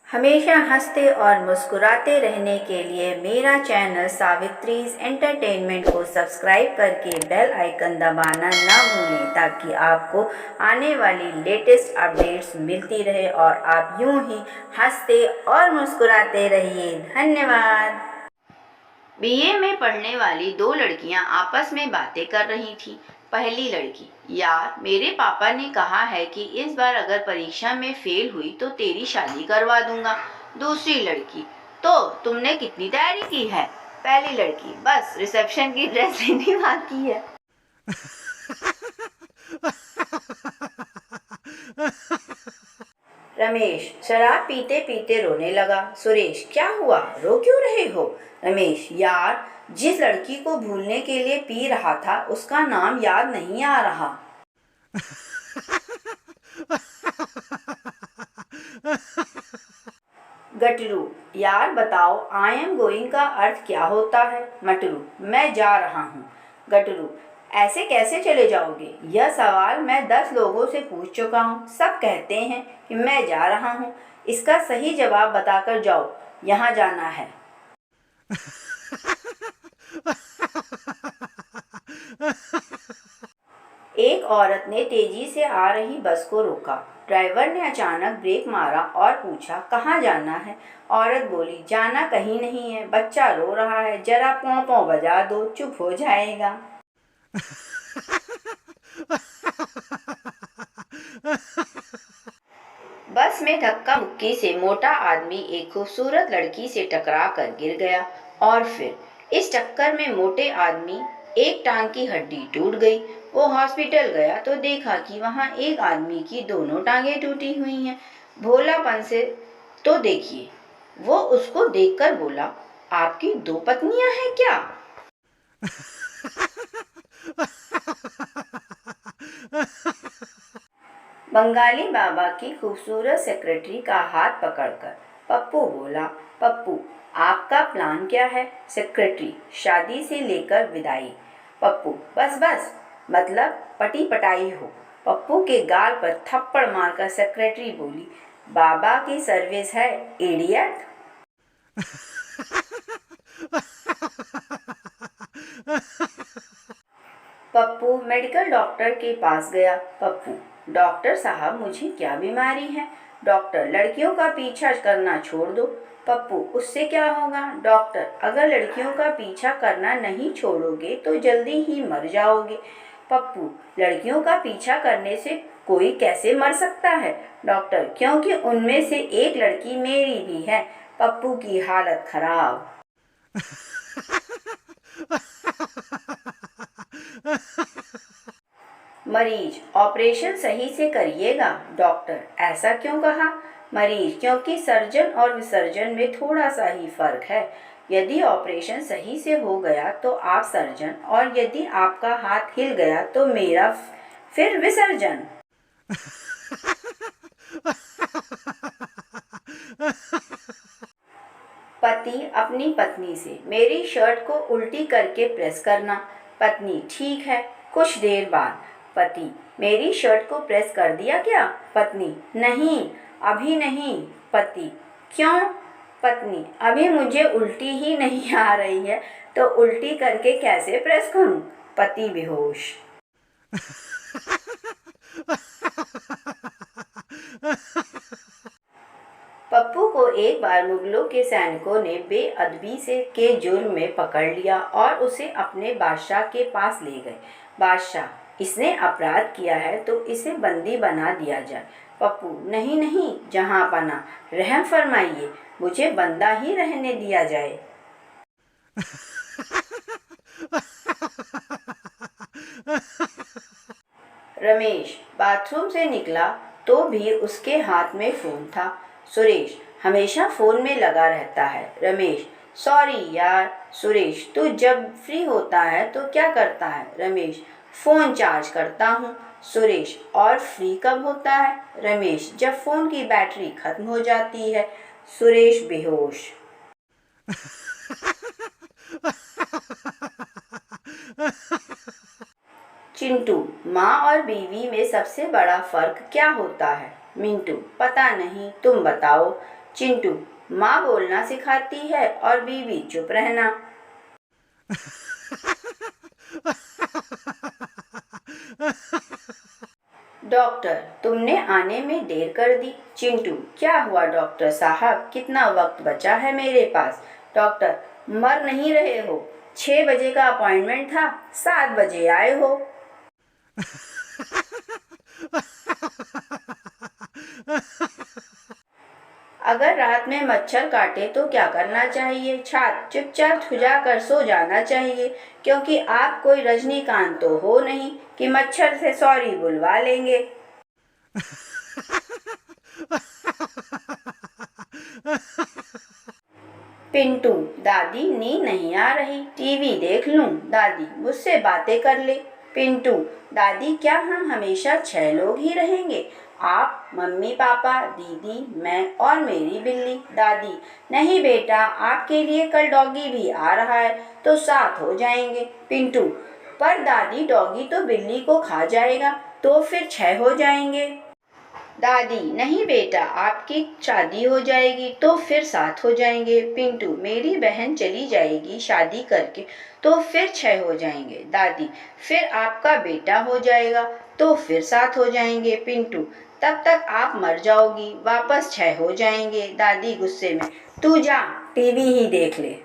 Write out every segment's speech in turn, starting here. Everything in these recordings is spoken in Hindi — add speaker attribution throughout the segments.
Speaker 1: हमेशा हंसते और मुस्कुराते रहने के लिए मेरा चैनल सावित्रीज एंटरटेनमेंट को सब्सक्राइब करके बेल आइकन दबाना ना भूलें ताकि आपको आने वाली लेटेस्ट अपडेट्स मिलती रहे और आप यूं ही हंसते और मुस्कुराते रहिए। धन्यवाद। बीए में पढ़ने वाली दो लड़कियां आपस में बातें कर रही थीं। पहली लड़की, यार मेरे पापा ने कहा है कि इस बार अगर परीक्षा में फेल हुई तो तेरी शादी करवा दूंगा। दूसरी लड़की, तो तुमने कितनी तैयारी की है? पहली लड़की, बस रिसेप्शन की ड्रेस लेनी बाकी है। रमेश शराब पीते पीते रोने लगा। सुरेश, क्या हुआ, रो क्यों रहे हो? रमेश, यार जिस लड़की को भूलने के लिए पी रहा था उसका नाम याद नहीं आ रहा। गटरू, यार बताओ आई एम गोइंग का अर्थ क्या होता है? मटरू, मैं जा रहा हूँ। गटरू, ऐसे कैसे चले जाओगे? यह सवाल मैं 10 लोगों से पूछ चुका हूँ, सब कहते हैं कि मैं जा रहा हूँ। इसका सही जवाब बताकर जाओ, यहाँ जाना है। एक औरत ने तेजी से आ रही बस को रोका। ड्राइवर ने अचानक ब्रेक मारा और पूछा, कहाँ जाना है? औरत बोली, जाना कहीं नहीं है, बच्चा रो रहा है, जरा पों पों बजा दो, चुप हो जाएगा। बस में धक्का मुक्की से मोटा आदमी एक खूबसूरत लड़की से टकरा कर गिर गया और फिर इस टक्कर में मोटे आदमी एक टांग की हड्डी टूट गई। वो हॉस्पिटल गया तो देखा कि वहाँ एक आदमी की दोनों टांगें टूटी हुई हैं। भोलापन से तो देखिए, वो उसको देखकर बोला, आपकी 2 पत्नियां हैं क्या? बंगाली बाबा की खूबसूरत सेक्रेटरी का हाथ पकड़कर पप्पू बोला, पप्पू आपका प्लान क्या है? सेक्रेटरी, शादी से लेकर विदाई। पप्पू, बस बस, मतलब पटी पटाई हो। पप्पू के गाल पर थप्पड़ मारकर सेक्रेटरी बोली, बाबा की सर्विस है, इडियट। पप्पू मेडिकल डॉक्टर के पास गया। पप्पू, डॉक्टर साहब मुझे क्या बीमारी है? डॉक्टर, लड़कियों का पीछा करना छोड़ दो। पप्पू, उससे क्या होगा? डॉक्टर, अगर लड़कियों का पीछा करना नहीं छोड़ोगे तो जल्दी ही मर जाओगे। पप्पू, लड़कियों का पीछा करने से कोई कैसे मर सकता है? डॉक्टर, क्योंकि उनमें से एक लड़की मेरी भी है। पप्पू की हालत खराब। मरीज, ऑपरेशन सही से करिएगा। डॉक्टर, ऐसा क्यों कहा? मरीज, क्योंकि सर्जन और विसर्जन में थोड़ा सा ही फर्क है। यदि ऑपरेशन सही से हो गया तो आप सर्जन, और यदि आपका हाथ हिल गया तो मेरा फिर विसर्जन। पति अपनी पत्नी से, मेरी शर्ट को उल्टी करके प्रेस करना। पत्नी, ठीक है। कुछ देर बाद, पति, मेरी शर्ट को प्रेस कर दिया क्या? पत्नी, नहीं, अभी नहीं। पति, क्यों? पत्नी, अभी मुझे उल्टी ही नहीं आ रही है तो उल्टी करके कैसे प्रेस करूं? पति बेहोश। पप्पू को एक बार मुगलों के सैनिकों ने बेअदबी से के जुर्म में पकड़ लिया और उसे अपने बादशाह के पास ले गए। बादशाह, इसने अपराध किया है तो इसे बंदी बना दिया जाए। पप्पू, नहीं नहीं जहाँपना, रहम फरमाइए, मुझे बंदा ही रहने दिया जाए। रमेश बाथरूम से निकला तो भी उसके हाथ में फोन था। सुरेश, हमेशा फोन में लगा रहता है। रमेश, सॉरी यार। सुरेश, तू जब फ्री होता है तो क्या करता है? रमेश, फोन चार्ज करता हूँ। सुरेश, और फ्री कब होता है? रमेश, जब फोन की बैटरी खत्म हो जाती है। सुरेश बेहोश। चिंटू, माँ और बीवी में सबसे बड़ा फर्क क्या होता है? मिंटू, पता नहीं, तुम बताओ। चिंटू, माँ बोलना सिखाती है और बीवी चुप रहना। डॉक्टर, तुमने आने में देर कर दी। चिंटू, क्या हुआ डॉक्टर साहब, कितना वक्त बचा है मेरे पास? डॉक्टर, मर नहीं रहे हो, 6 बजे का अपॉइंटमेंट था, 7 बजे आए हो। अगर रात में मच्छर काटे तो क्या करना चाहिए? छात्र, चुपचाप ठुजा कर सो जाना चाहिए, क्योंकि आप कोई रजनीकांत तो हो नहीं कि मच्छर से सॉरी बुलवा लेंगे। पिंटू, दादी नींद नहीं आ रही, टीवी देख लूं? दादी, मुझसे बातें कर ले। पिंटू, दादी, क्या हम हमेशा 6 लोग ही रहेंगे? आप, मम्मी पापा, दीदी, मैं और मेरी बिल्ली। दादी, नहीं बेटा, आपके लिए कल डॉगी भी आ रहा है तो 7 हो जाएंगे। पिंटू, पर दादी, डॉगी तो बिल्ली को खा जाएगा, तो फिर 6 हो जाएंगे। दादी, नहीं बेटा, आपकी शादी हो जाएगी तो फिर 7 हो जाएंगे। पिंटू, मेरी बहन चली जाएगी शादी करके तो फिर 6 हो जाएंगे। दादी, फिर आपका बेटा हो जाएगा तो फिर 7 हो जाएंगे। पिंटू, तब तक आप मर जाओगी, वापस 6 हो जाएंगे। दादी गुस्से में, तू जा, टीवी ही देख ले।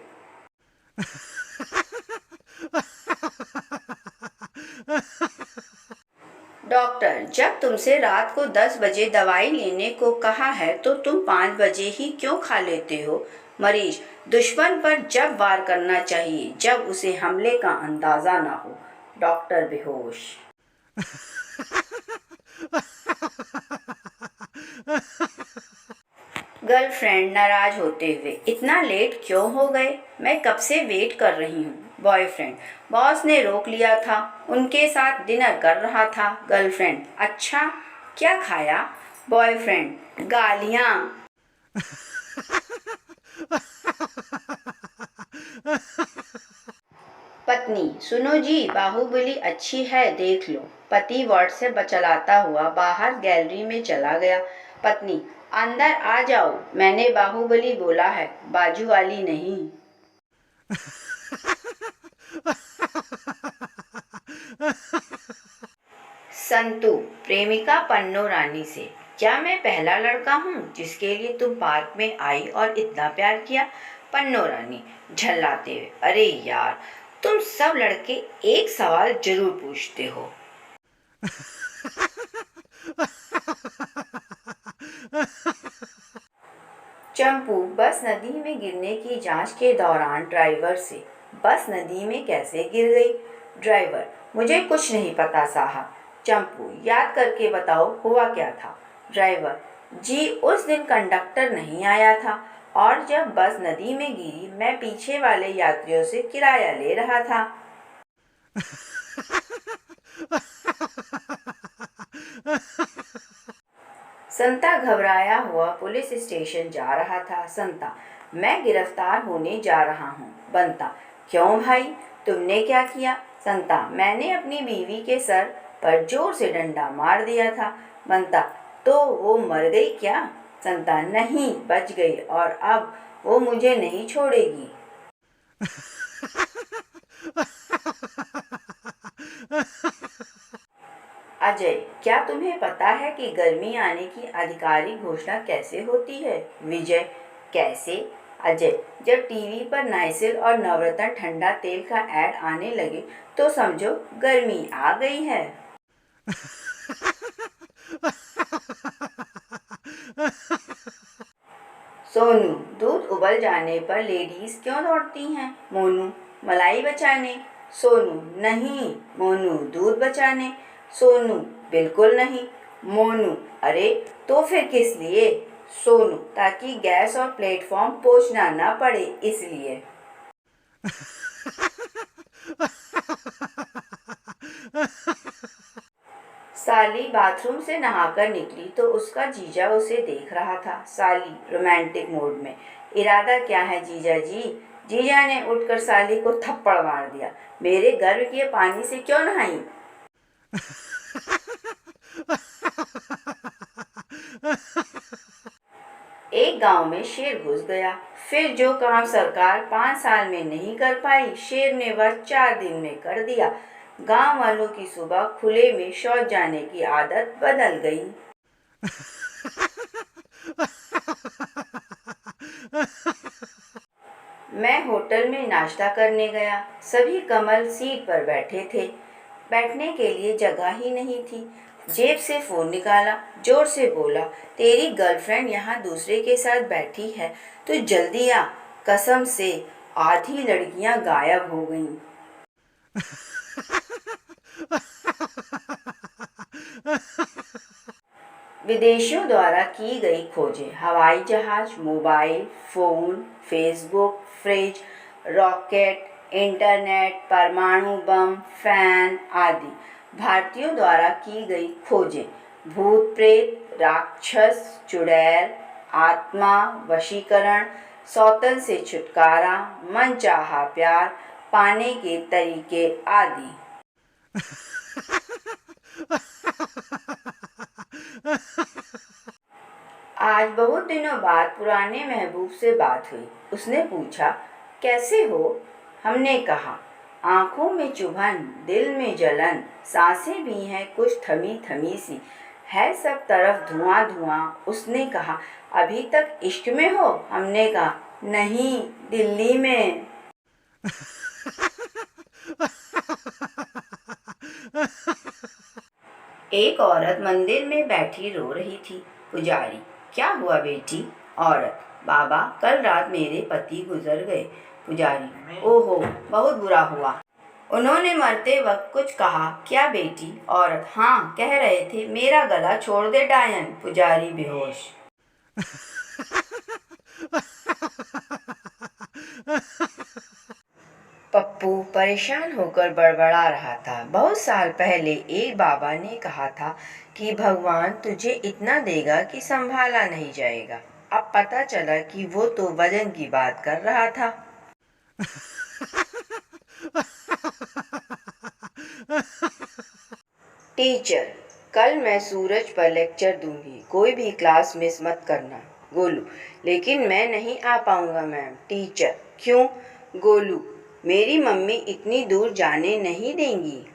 Speaker 1: डॉक्टर, जब तुमसे रात को 10 बजे दवाई लेने को कहा है तो तुम 5 बजे ही क्यों खा लेते हो? मरीज, दुश्मन पर जब वार करना चाहिए जब उसे हमले का अंदाजा ना हो। डॉक्टर बेहोश। गर्लफ्रेंड नाराज होते हुए, इतना लेट क्यों हो गए? मैं कब से वेट कर रही हूँ। बॉयफ्रेंड, बॉस ने रोक लिया था, उनके साथ डिनर कर रहा था। गर्लफ्रेंड, अच्छा, क्या खाया? बॉयफ्रेंड, गालियाँ। पत्नी, सुनो जी, बाहुबली अच्छी है, देख लो। पति व्हाट्सएप चलाता हुआ बाहर गैलरी में चला गया। पत्नी, अंदर आ जाओ, मैंने बाहुबली बोला है, बाजू वाली नहीं। संतु, प्रेमिका पन्नो रानी से, क्या मैं पहला लड़का हूँ जिसके लिए तुम पार्क में आई और इतना प्यार किया? पन्नो रानी झल्लाते हुए, अरे यार, तुम सब लड़के एक सवाल जरूर पूछते हो। चंपू, बस नदी में गिरने की जांच के दौरान ड्राइवर से, बस नदी में कैसे गिर गई? ड्राइवर, मुझे कुछ नहीं पता साहब। चंपू, याद करके बताओ हुआ क्या था? ड्राइवर, जी, उस दिन कंडक्टर नहीं आया था और जब बस नदी में गिरी मैं पीछे वाले यात्रियों से किराया ले रहा था। संता घबराया हुआ पुलिस स्टेशन जा रहा था। संता, मैं गिरफ्तार होने जा रहा हूँ। बंता, क्यों भाई, तुमने क्या किया? संता, मैंने अपनी बीवी के सर पर जोर से डंडा मार दिया था। बंता, तो वो मर गई क्या? संता, नहीं, बच गई और अब वो मुझे नहीं छोड़ेगी। अजय, क्या तुम्हें पता है कि गर्मी आने की आधिकारिक घोषणा कैसे होती है? विजय, कैसे? अजय, जब टीवी पर नाइसिल और नवरत्न ठंडा तेल का ऐड आने लगे तो समझो गर्मी आ गई है। सोनू, दूध उबल जाने पर लेडीज क्यों दौड़ती हैं? मोनू, मलाई बचाने। सोनू, नहीं। मोनू, दूध बचाने। सोनू, बिल्कुल नहीं। मोनू, अरे तो फिर किस लिए? सोनू, ताकि गैस और प्लेटफॉर्म पोंछना ना पड़े, इसलिए। साली बाथरूम से नहाकर निकली तो उसका जीजा उसे देख रहा था। साली रोमांटिक मूड में, इरादा क्या है जीजा जी? जीजा ने उठकर साली को थप्पड़ मार दिया। मेरे गर्व के पानी से क्यों नहाई? एक गांव में शेर घुस गया। फिर जो काम सरकार 5 साल में नहीं कर पाई, शेर ने वह 4 दिन में कर दिया। गांव वालों की सुबह खुले में शौच जाने की आदत बदल गई। मैं होटल में नाश्ता करने गया। सभी कमल सीट पर बैठे थे। बैठने के लिए जगह ही नहीं थी। जेब से फोन निकाला, जोर से बोला, तेरी गर्लफ्रेंड यहाँ दूसरे के साथ बैठी है, तो जल्दी आ। कसम से आधी लड़कियां गायब हो गईं। विदेशियों द्वारा की गई खोजें, हवाई जहाज, mobile phone, Facebook, fridge, rocket, internet, परमाणु बम, फैन आदि। भारतीयों द्वारा की गई खोजें, भूत प्रेत, राक्षस, चुड़ैल, आत्मा, वशीकरण, सौतन से छुटकारा, मनचाहा प्यार पाने के तरीके आदि। आज बहुत दिनों बाद पुराने महबूब से बात हुई। उसने पूछा, कैसे हो? हमने कहा, आंखों में चुभन, दिल में जलन, सांसें भी हैं कुछ थमी थमी सी, है सब तरफ धुआं धुआं। उसने कहा, अभी तक इश्क में हो? हमने कहा, नहीं, दिल्ली में। एक औरत मंदिर में बैठी रो रही थी। पुजारी, क्या हुआ बेटी? औरत, बाबा, कल रात मेरे पति गुजर गए। पुजारी, ओहो, बहुत बुरा हुआ। उन्होंने मरते वक्त कुछ कहा क्या बेटी? औरत, हाँ, कह रहे थे मेरा गला छोड़ दे डायन। पुजारी बेहोश। पप्पू परेशान होकर बड़बड़ा रहा था। बहुत साल पहले एक बाबा ने कहा था कि भगवान तुझे इतना देगा कि संभाला नहीं जाएगा। अब पता चला कि वो तो वजन की बात कर रहा था। टीचर, कल मैं सूरज पर लेक्चर दूंगी, कोई भी क्लास मिस मत करना। गोलू, लेकिन मैं नहीं आ पाऊंगा मैम। टीचर, क्यों? गोलू, मेरी मम्मी इतनी दूर जाने नहीं देंगी।